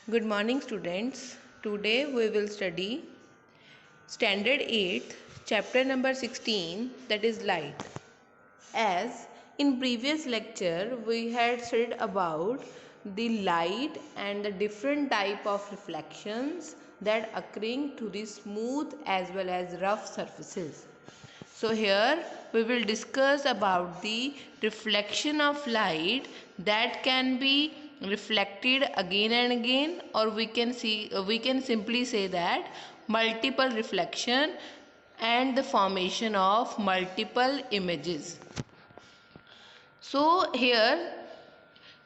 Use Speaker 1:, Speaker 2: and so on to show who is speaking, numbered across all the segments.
Speaker 1: Good morning, students. Today we will study Standard 8, chapter number 16, that is light. As in previous lecture we had studied about the light and the different type of reflections that occurring to the smooth as well as rough surfaces. So here we will discuss about the reflection of light that can be reflected again and again, or we can simply say that multiple reflection and the formation of multiple images. So here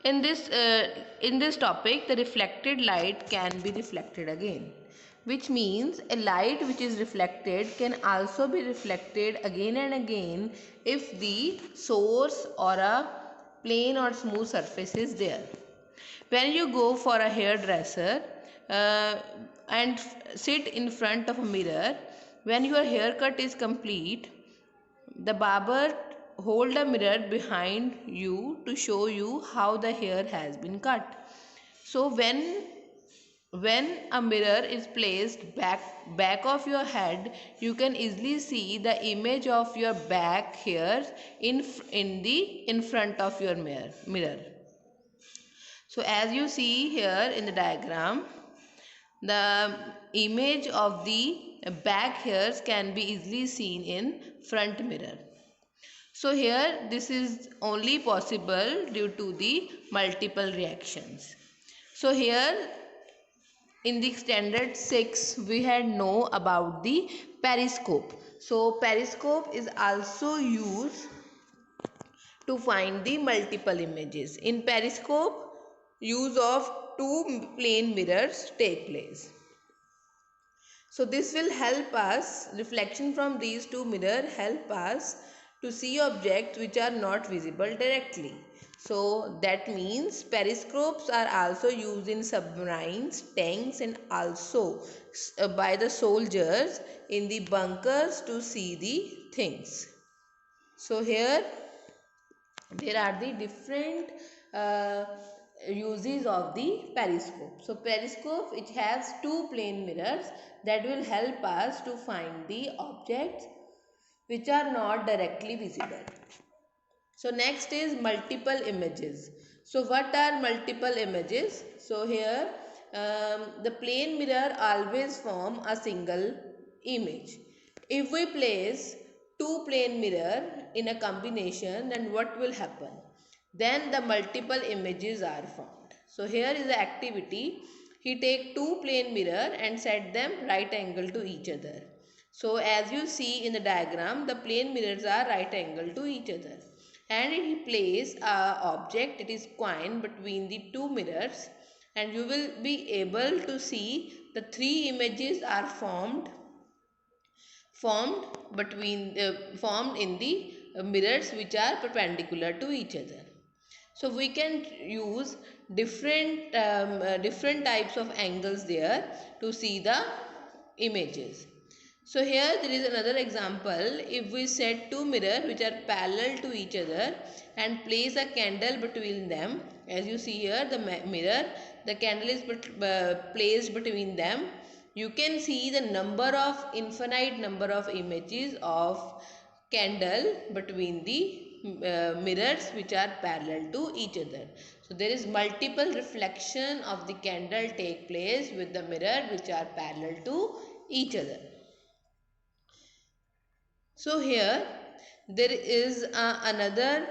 Speaker 1: in this topic, the reflected light can be reflected again, which means a light which is reflected can also be reflected again and again if the source or a plane or smooth surface is there. When you go for a hairdresser and sit in front of a mirror, when your haircut is complete, the barber hold a mirror behind you to show you how the hair has been cut. So when a mirror is placed back of your head, you can easily see the image of your back hairs in front of your mirror. So as you see here in the diagram, the image of the back hairs can be easily seen in front mirror. So here this is only possible due to the multiple reactions. So here in the standard 6 we had know about the periscope. So periscope is also used to find the multiple images. In periscope, use of two plane mirrors take place. So this will help us, reflection from these two mirrors help us to see objects which are not visible directly. So that means periscopes are also used in submarines, tanks, and also by the soldiers in the bunkers to see the things. So here there are the different uses of the periscope. So periscope, it has two plane mirrors that will help us to find the objects which are not directly visible. So next is multiple images. So what are multiple images? So here the plane mirror always form a single image. If we place two plane mirror in a combination, then what will happen? Then the multiple images are formed. So here is the activity. He take two plane mirror and set them right angle to each other. So as you see in the diagram, the plane mirrors are right angle to each other. And he place a object, it is coin, between the two mirrors, and you will be able to see the three images are formed formed in the mirrors which are perpendicular to each other. So we can use different types of angles there to see the images. So here there is another example. If we set two mirrors which are parallel to each other and place a candle between them, as you see here the mirror, the candle is placed between them, you can see the infinite number of images of candle between the mirrors which are parallel to each other. So there is multiple reflection of the candle take place with the mirror which are parallel to each other. So here there is another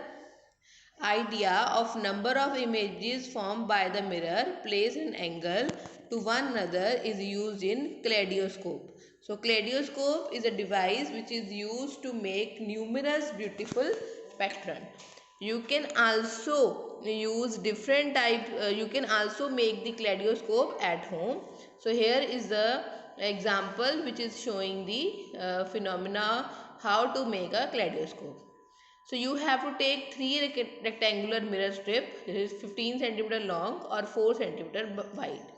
Speaker 1: idea of number of images formed by the mirror placed in angle to one another is used in kaleidoscope. So kaleidoscope is a device which is used to make numerous beautiful pattern. You can also use different type, you can also make the kaleidoscope at home. So here is the example which is showing the phenomena how to make a kaleidoscope. So you have to take three rectangular mirror strip, this is 15 centimeter long or 4 centimeter wide.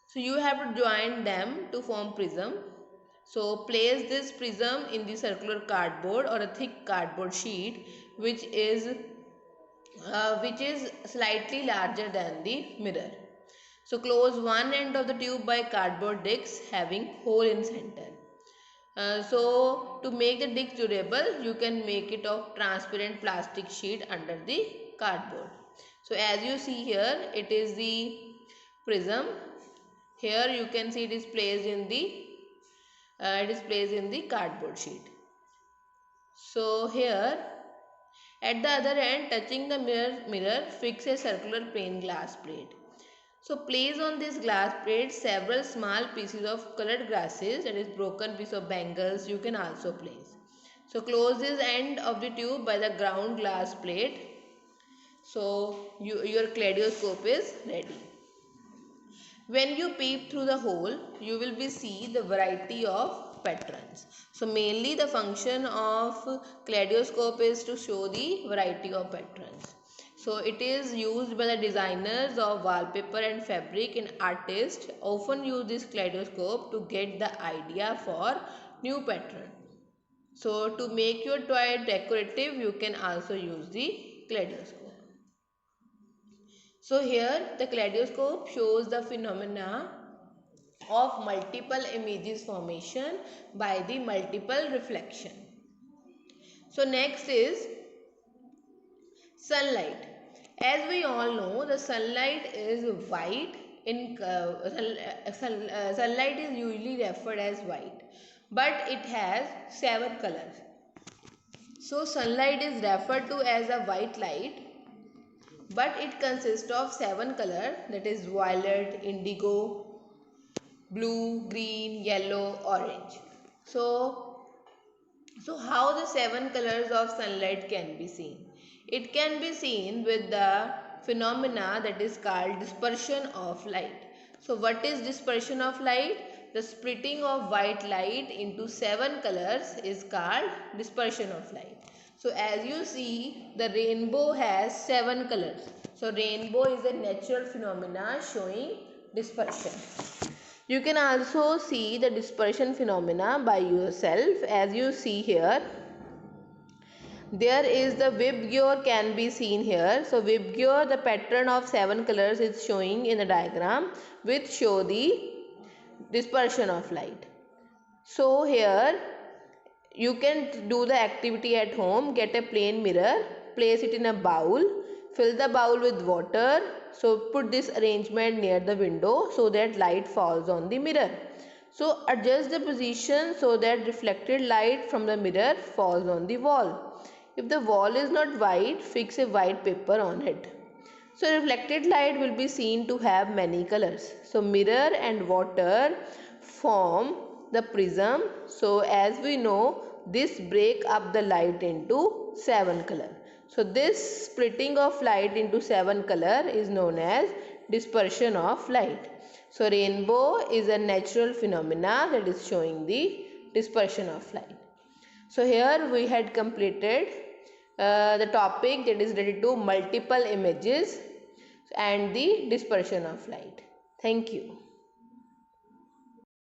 Speaker 1: So you have to join them to form prism. So place this prism in the circular cardboard or a thick cardboard sheet which is slightly larger than the mirror. So close one end of the tube by cardboard discs having hole in center. So to make the disc durable, you can make it of transparent plastic sheet under the cardboard. So as you see here, it is the prism. Here you can see it is placed in the cardboard sheet. So here at the other end, touching the mirror, fix a circular plain glass plate. So place on this glass plate several small pieces of colored glasses, that is broken piece of bangles you can also place. So close this end of the tube by the ground glass plate. So your kaleidoscope is ready. When you peep through the hole, you will be see the variety of patterns. So mainly the function of kaleidoscope is to show the variety of patterns. So it is used by the designers of wallpaper and fabric, and artists often use this kaleidoscope to get the idea for new pattern. So to make your toy decorative, you can also use the kaleidoscope. So here the kaleidoscope shows the phenomena of multiple images formation by the multiple reflection. So next is sunlight. As we all know, the sunlight is white. Sunlight is usually referred as white, but it has 7 colors. So sunlight is referred to as a white light, but it consists of 7 colors, that is violet, indigo, blue, green, yellow, orange. So how the 7 colors of sunlight can be seen? It can be seen with the phenomena that is called dispersion of light. So what is dispersion of light? The splitting of white light into 7 colors is called dispersion of light. So as you see, the rainbow has 7 colors. So rainbow is a natural phenomena showing dispersion. You can also see the dispersion phenomena by yourself. As you see here, there is the VIBGYOR can be seen here. So VIBGYOR, the pattern of 7 colors is showing in the diagram, which show the dispersion of light. So here you can do the activity at home. Get a plain mirror, place it in a bowl, fill the bowl with water. So put this arrangement near the window so that light falls on the mirror. So adjust the position so that reflected light from the mirror falls on the wall. If the wall is not white, fix a white paper on it. So reflected light will be seen to have many colors. So mirror and water form the prism. So as we know, this break up the light into 7 color. So this splitting of light into 7 color is known as dispersion of light. So rainbow is a natural phenomena that is showing the dispersion of light. So here we had completed the topic that is related to multiple images and the dispersion of light. Thank you.